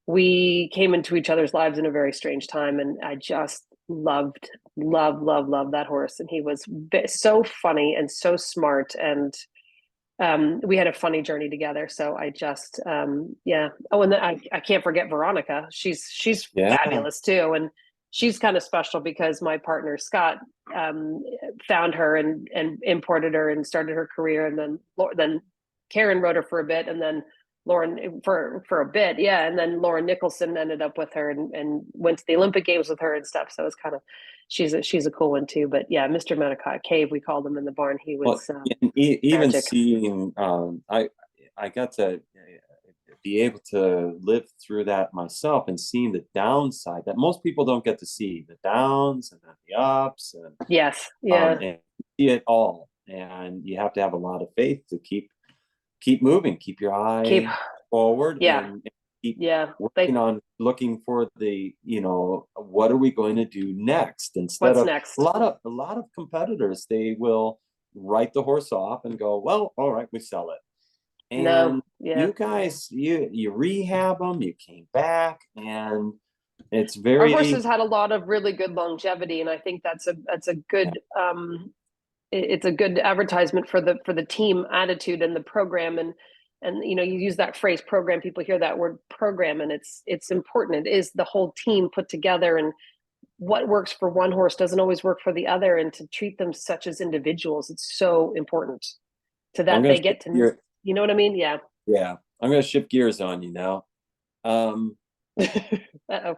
we came into each other's lives in a very strange time, and I just loved that horse. And he was so funny and so smart, and we had a funny journey together. So I just oh, and then I can't forget Veronica. She's fabulous too, and she's kind of special because my partner Scott found her and imported her and started her career, and then Karen rode her for a bit, and then Lauren for a bit, yeah, and then Lauren Nicholson ended up with her and went to the Olympic Games with her and stuff. So it's kind of she's a cool one too. But yeah, Mr. Medicott Cave, we called him in the barn. He Well, was even magic. seeing, I got to be able to live through that myself and seeing the downside that most people don't get to see, the downs and then the ups Yes, yeah, and see it all. And you have to have a lot of faith to keep moving, keep your keep eye forward, yeah, and keep yeah. working on looking for the, what are we going to do next? Instead What's of next? a lot of competitors, they will write the horse off and go, well, all right, we sell it. No, And yeah. you guys, you rehab them, you came back, and it's Our very, horses had a lot of really good longevity, and I think that's a good it's a good advertisement for the team attitude and the program. And you use that phrase program, people hear that word program, and it's important. It is the whole team put together, and what works for one horse doesn't always work for the other, and to treat them such as individuals, it's so important to I'm that gonna they shift get to, gear, you know what I mean? Yeah. yeah, I'm gonna shift gears on you now. Um, Uh-oh.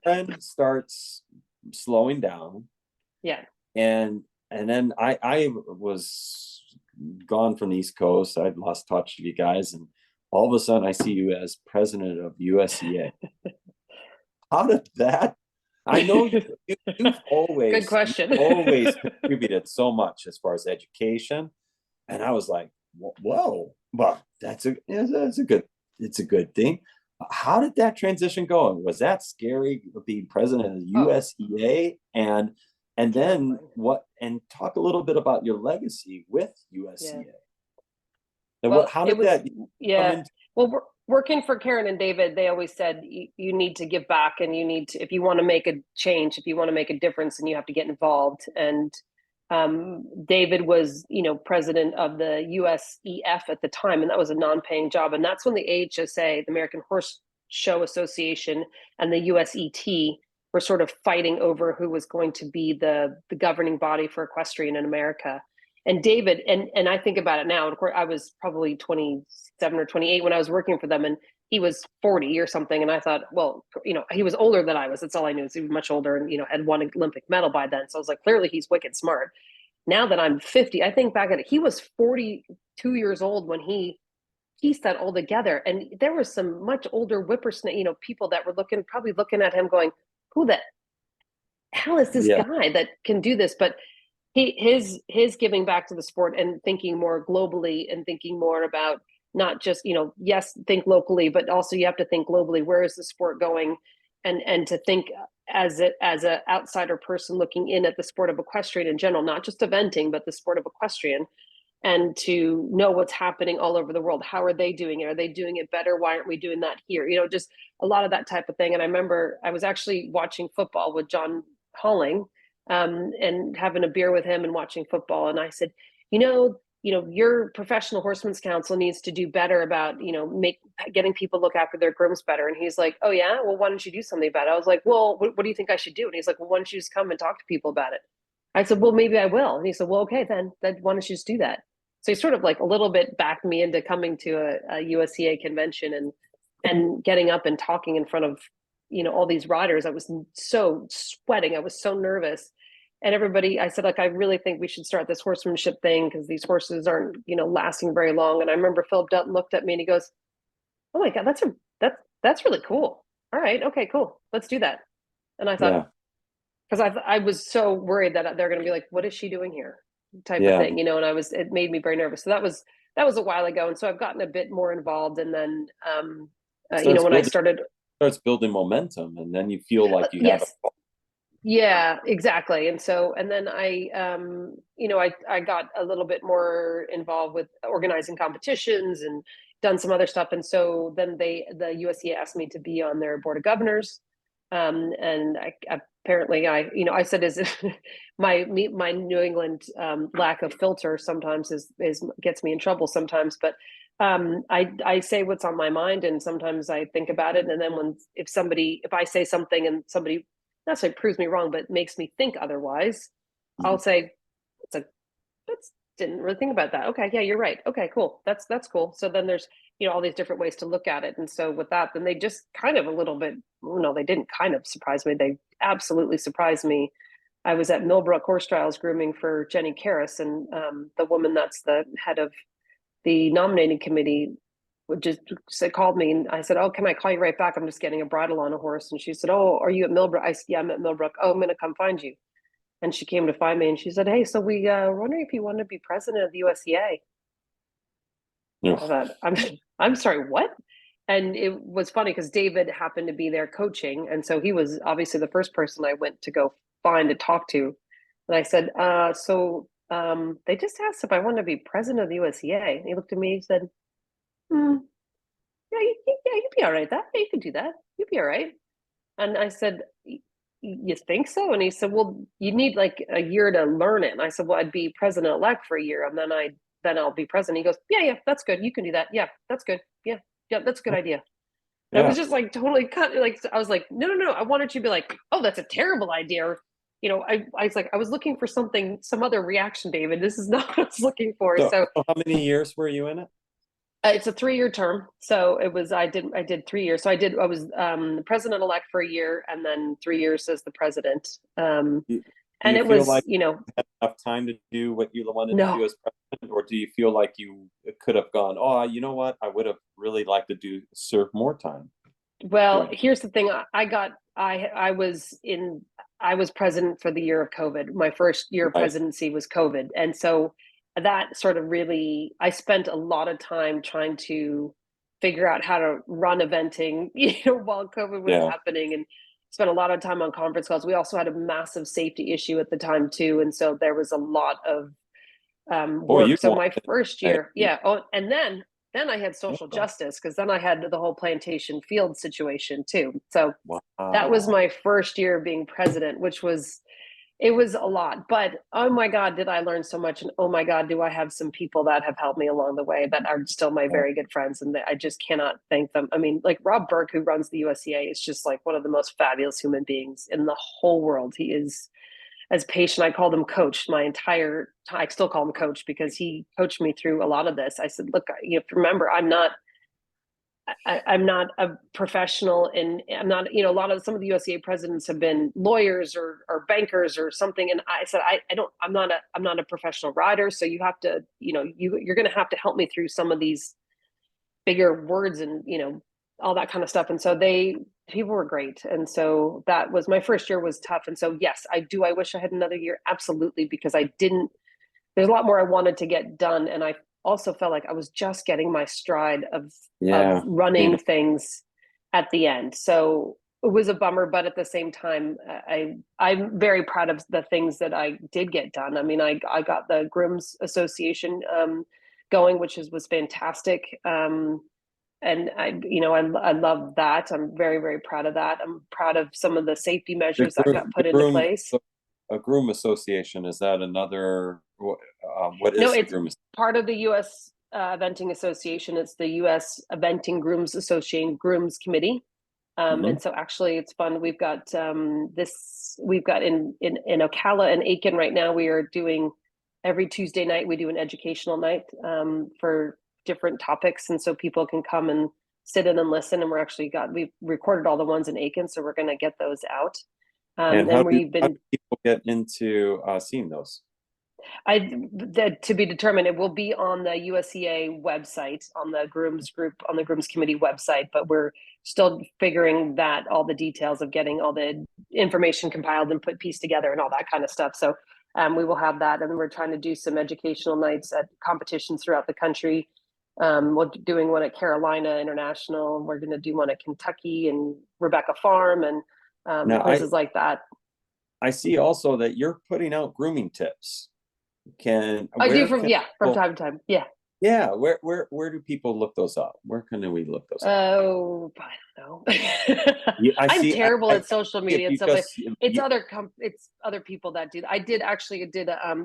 Aaron starts slowing down, Yeah. and then I was gone from the East Coast. I'd lost touch of you guys, and all of a sudden I see you as president of USEA. How did that? I know you've Good you've question. always contributed so much as far as education, and I was like, whoa, but that's a good it's a good thing. How did that transition go? Was that scary being president of the Oh, USEA and then terrifying. what? And talk a little bit about your legacy with Yeah. USEA. And what? Well, How it did was, that come yeah. into? Well, working for Karen and David, they always said you need to give back, and you need to, if you want to make a change, if you want to make a difference, and you have to get involved. And David was, president of the USEF at the time, and that was a non-paying job. And that's when the AHSA, the American Horse Show Association, and the USET were sort of fighting over who was going to be the governing body for equestrian in America. And David, and I think about it now, of course, I was probably 27 or 28 when I was working for them, and he was 40 or something. And I thought, well, he was older than I was. That's all I knew, is he was much older and, had won an Olympic medal by then. So I was like, clearly he's wicked smart. Now that I'm 50, I think back at it, he was 42 years old when he pieced that all together. And there were some much older whippersnapper, people that were probably looking at him going, who the hell is this Yeah, guy that can do this? But his giving back to the sport and thinking more globally and thinking more about not just, yes, think locally, but also you have to think globally. Where is the sport going? And to think as a outsider person looking in at the sport of equestrian in general, not just eventing, but the sport of equestrian, and to know what's happening all over the world. How are they doing it? Are they doing it better? Why aren't we doing that here? Just a lot of that type of thing. And I remember I was actually watching football with John Halling, and having a beer with him and watching football. And I said, your professional horseman's council needs to do better about, getting people look after their grooms better. And he's like, oh yeah, well, why don't you do something about it? I was like, well, what do you think I should do? And he's like, well, why don't you just come and talk to people about it? I said, well, maybe I will. And he said, well, okay, then why don't you just do that? So he sort of like a little bit backed me into coming to a USEA convention and getting up and talking in front of, all these riders. I was so sweating. I was so nervous. And everybody, I said, like, I really think we should start this horsemanship thing because these horses aren't, lasting very long. And I remember Philip Dutton looked at me and he goes, oh my God, that's really cool. All right. Okay, cool. Let's do that. And I thought, yeah, because I was so worried that they're going to be like, what is she doing here? Type of yeah. thing, and it made me very nervous. So that was a while ago. And so I've gotten a bit more involved. And then, Starts when I building started, starts building momentum, and then you feel like you have yes, yeah, exactly. And so, and then I got a little bit more involved with organizing competitions and done some other stuff. And so then the USEA asked me to be on their board of governors. And apparently I said, is my New England lack of filter sometimes is gets me in trouble sometimes, but I say what's on my mind, and sometimes I think about it. And then if I say something and somebody not necessarily proves me wrong, but makes me think otherwise, Mhm. I'll say it's a didn't really think about that. Okay, yeah, you're right. Okay, cool. That's cool. So then there's, all these different ways to look at it. And so with that, then they just kind of a little bit, no, they didn't kind of surprise me. They absolutely surprised me. I was at Millbrook Horse Trials grooming for Jenny Karras, and the woman that's the head of the nominating committee would just called me, and I said, "Oh, can I call you right back? I'm just getting a bridle on a horse." And she said, "Oh, are you at Millbrook?" I said, "Yeah, I'm at Millbrook." "Oh, I'm going to come find you." And she came to find me, and she said, "Hey, so we were wondering if you want to be president of the USEA." I thought, I'm sorry, what? And it was funny because David happened to be there coaching, and so he was obviously the first person I went to go find to talk to. And I said, they just asked if I wanted to be president of the USEA. And he looked at me and said, yeah, you'd be all right. Yeah, you could do that. You'd be all right. And I said, you think so? And he said, well, you need like a year to learn it. And I said, well, I'd be president-elect for a year, and then I'll be president. He goes, yeah, that's good. You can do that. Yeah, that's good. Yeah, that's a good idea. And I was just like totally cut. Like I was like, no. I wanted you to be like, oh, that's a terrible idea. Or, I was like, I was looking for some other reaction, David. This is not what I was looking for. So how many years were you in it? It's a 3-year term. So it was, I did 3 years. So I was the president-elect for a year, and then 3 years as the president. And it was, like you had enough time to do what you wanted to do as president, or do you feel like you could have gone, oh, you know what, I would have really liked to serve more time? Well, here's the thing. I was president for the year of COVID. My first year of presidency was COVID. And so that sort of really, I spent a lot of time trying to figure out how to run eventing, while COVID was happening, and spent a lot of time on conference calls. We also had a massive safety issue at the time too. And so there was a lot of work. So my first year, and then I had social justice, because then I had the whole plantation field situation too. So that was my first year of being president, it was a lot. But oh my God, did I learn so much. And oh my God, do I have some people that have helped me along the way that are still my very good friends. And I just cannot thank them. I mean, like Rob Burke, who runs the USEA, is just like one of the most fabulous human beings in the whole world. He is as patient. I called him coach my entire time. I still call him coach because he coached me through a lot of this. I said, look, you have to remember, I'm not a professional, and I'm not, a lot of some of the USEA presidents have been lawyers or bankers or something. And I said, I'm not a professional rider. So you have to, you're going to have to help me through some of these bigger words and, all that kind of stuff. And so people were great. And so that was, my first year was tough. And so, yes, I wish I had another year. Absolutely. Because there's a lot more I wanted to get done. And I also felt like I was just getting my stride of running things at the end. So it was a bummer, but at the same time, I'm very proud of the things that I did get done. I mean, I got the Grooms Association going, which was fantastic. And I love that. I'm very, very proud of that. I'm proud of some of the safety measures that got put into place. A groom association, is that another, what is no, it's part of the U.S. Eventing Association. It's the U.S. Eventing Grooms Association Grooms Committee. And so actually it's fun. We've got in Ocala and Aiken right now, we are doing every Tuesday night, we do an educational night for different topics. And so people can come and sit in and listen. And we've recorded all the ones in Aiken. So we're going to get those out. And how do people get into seeing those? To be determined. It will be on the USEA website, on the Grooms group, on the Grooms Committee website, but we're still figuring that all the details of getting all the information compiled and pieced together and all that kind of stuff. So we will have that. And we're trying to do some educational nights at competitions throughout the country. We're doing one at Carolina International. We're going to do one at Kentucky and Rebecca Farm and places like that. I see also that you're putting out grooming tips. From time to time. Yeah. Where do people look those up? Where can we look those up? Oh, I don't know. I'm terrible at social media and stuff. It's other people that do. I did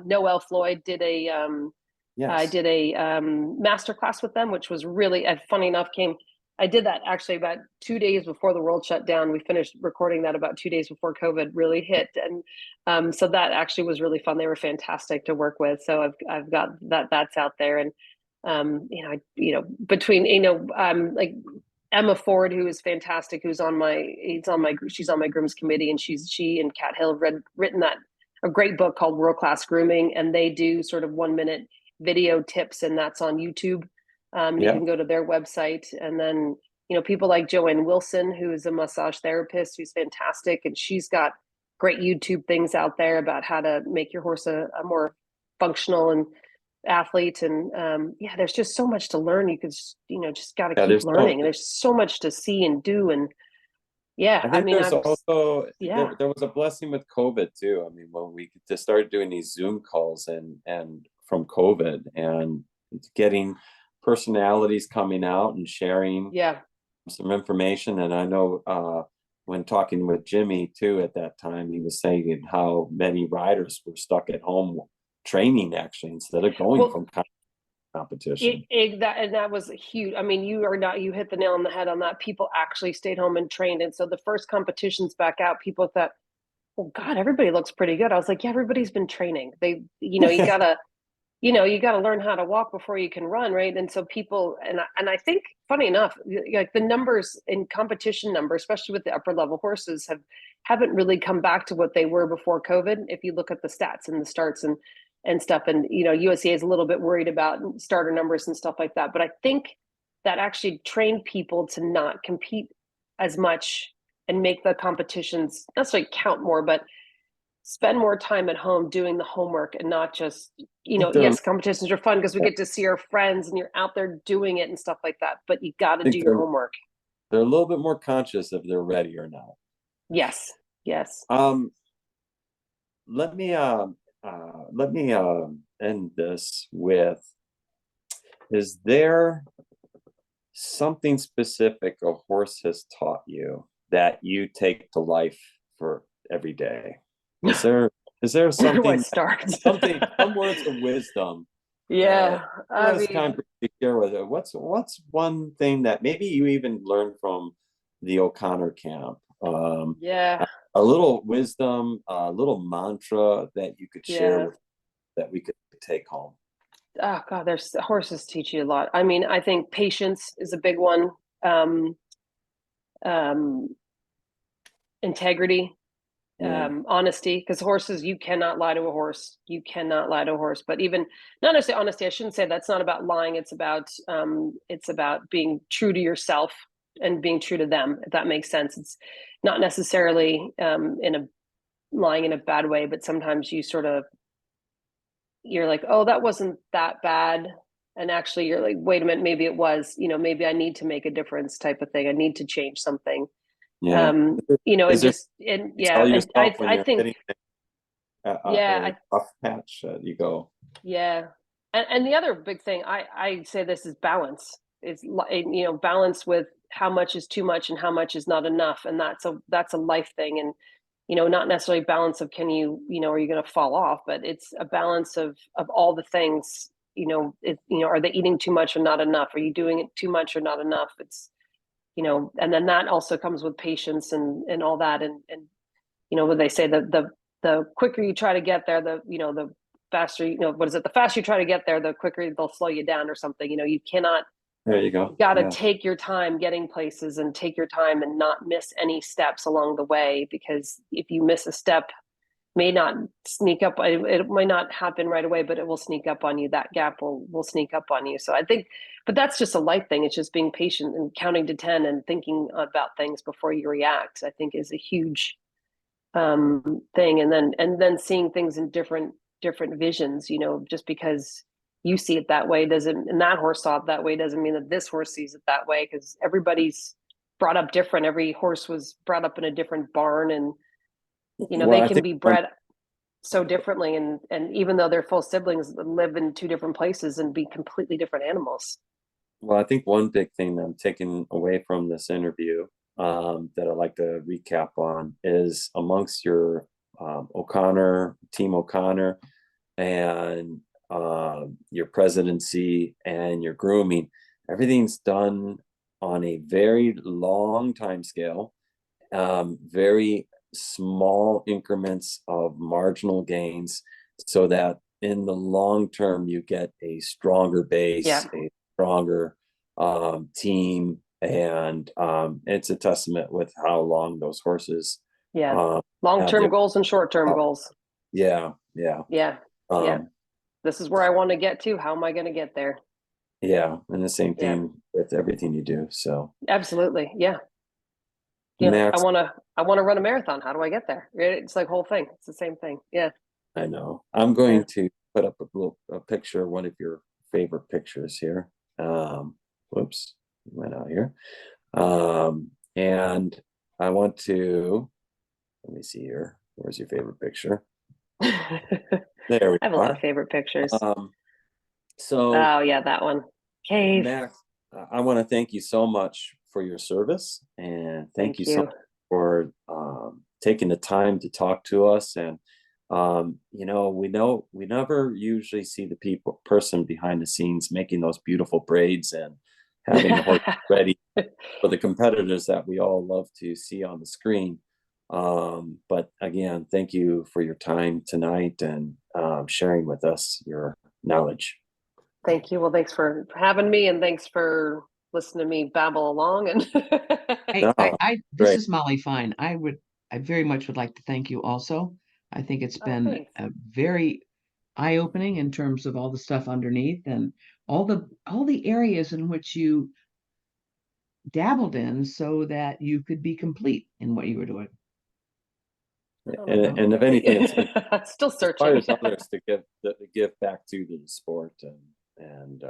Noel Floyd did I did a master class with them, which was really funny enough. I did that actually about 2 days before the world shut down. We finished recording that about 2 days before COVID really hit, and so that actually was really fun. They were fantastic to work with. So I've got that's out there, and between like Emma Ford, who is fantastic, she's on my groom's committee, and she and Kat Hill have written a great book called World Class Grooming, and they do sort of 1 minute video tips, and that's on YouTube. You can go to their website, and then people like Joanne Wilson, who is a massage therapist, who's fantastic, and she's got great YouTube things out there about how to make your horse a more functional and athlete. And there's just so much to learn. You could just got to keep learning. There's so much to see and do, and I mean, there's also there was a blessing with COVID too. I mean, when we just started doing these Zoom calls and from COVID, and getting personalities coming out and sharing some information. And I know when talking with Jimmy too at that time, he was saying how many riders were stuck at home training actually instead of going from competition. That was huge. I mean, you hit the nail on the head on that. People actually stayed home and trained, and so the first competitions back out, people thought, "Oh God, everybody looks pretty good." I was like, "Yeah, everybody's been training. You gotta." You got to learn how to walk before you can run, right? And so people, and I think, funny enough, like the numbers in competition numbers, especially with the upper level horses, haven't really come back to what they were before COVID. If you look at the stats and the starts and stuff, and USEA is a little bit worried about starter numbers and stuff like that. But I think that actually trained people to not compete as much and make the competitions not necessarily count more, but spend more time at home doing the homework, and not just, yes, competitions are fun because we get to see our friends and you're out there doing it and stuff like that, but you got to do your homework. They're a little bit more conscious if they're ready or not. Yes. Let me end this with, is there something specific a horse has taught you that you take to life for every day? Is there something, some words of wisdom? Kind of share with it. What's one thing that maybe you even learned from the O'Connor camp? A little wisdom, a little mantra that you could share with, that we could take home. Oh God, horses teach you a lot. I mean, I think patience is a big one. Integrity. Honesty, because horses, you cannot lie to a horse. But even not necessarily honesty, I shouldn't say that's not about lying. It's about being true to yourself and being true to them, if that makes sense. It's not necessarily lying in a bad way, but sometimes you're like, oh, that wasn't that bad, and actually you're like, wait a minute, maybe it was. Maybe I need to make a difference, type of thing. I need to change something. I think a rough patch you go. And the other big thing I say this is balance. It's balance with how much is too much and how much is not enough, and that's a life thing. And not necessarily balance of are you going to fall off, but it's a balance of all the things. Are they eating too much or not enough? Are you doing it too much or not enough? It's and then that also comes with patience and all that. And what they say, the quicker you try to get there, the faster, what is it? The faster you try to get there, the quicker they'll slow you down or something. You cannot, there you go. You got to take your time getting places, and take your time and not miss any steps along the way, because if you miss a step, may not sneak up. It might not happen right away, but it will sneak up on you. That gap will sneak up on you. So I think, but that's just a life thing. It's just being patient and counting to 10 and thinking about things before you react, I think, is a huge thing. And then seeing things in different visions. Just because you see it that way and that horse saw it that way doesn't mean that this horse sees it that way, because everybody's brought up different. Every horse was brought up in a different barn, and they can be bred so differently, and even though they're full siblings, live in two different places and be completely different animals. Well, I think one big thing that I'm taking away from this interview that I'd like to recap on is, amongst your Team O'Connor, and your presidency and your grooming, everything's done on a very long time scale, very small increments of marginal gains, so that in the long term you get a stronger base, a stronger team, and it's a testament with how long those horses long-term goals and short-term goals. Yeah. This is where I want to get to. How am I going to get there? Yeah, and the same thing with everything you do. So absolutely, Max, I want to run a marathon. How do I get there? It's like whole thing. It's the same thing. Yeah, I know. I'm going to put up a picture, one of your favorite pictures here. Whoops, went out here. And I want to, let me see here. Where's your favorite picture? There we I have a lot of favorite pictures. So oh yeah, that one. Cave. Max, I want to thank you so much for your service, and thank you so much for taking the time to talk to us. And we never usually see the person behind the scenes making those beautiful braids and having the horse ready for the competitors that we all love to see on the screen. But again, thank you for your time tonight and sharing with us your knowledge. Thank you. Well, thanks for having me, and thanks for listening to me babble along. And this is Molly Fine. I very much would like to thank you also. I think it's been a very eye-opening in terms of all the stuff underneath and all the areas in which you dabbled in so that you could be complete in what you were doing. And if anything, it's still searching. Inspires others to give back to the sport, and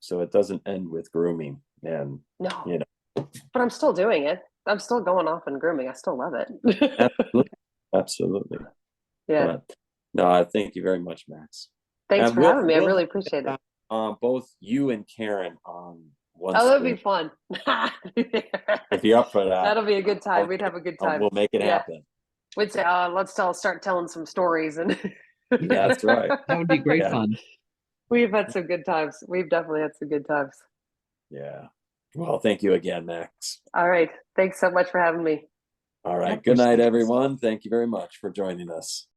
so it doesn't end with grooming. And but I'm still doing it. I'm still going off and grooming. I still love it. Absolutely. Yeah. But, no, thank you very much, Max. Thanks for having me. I really appreciate it. Both you and Karen on one. Oh, that'd be fun. If you're up for that, that'll be a good time. We'd have a good time. We'll make it happen. We'd say, let's start telling some stories, and that's right. That would be great fun. We've had some good times. We've definitely had some good times. Yeah. Well, thank you again, Max. All right. Thanks so much for having me. All right. Good night, everyone. Thank you very much for joining us.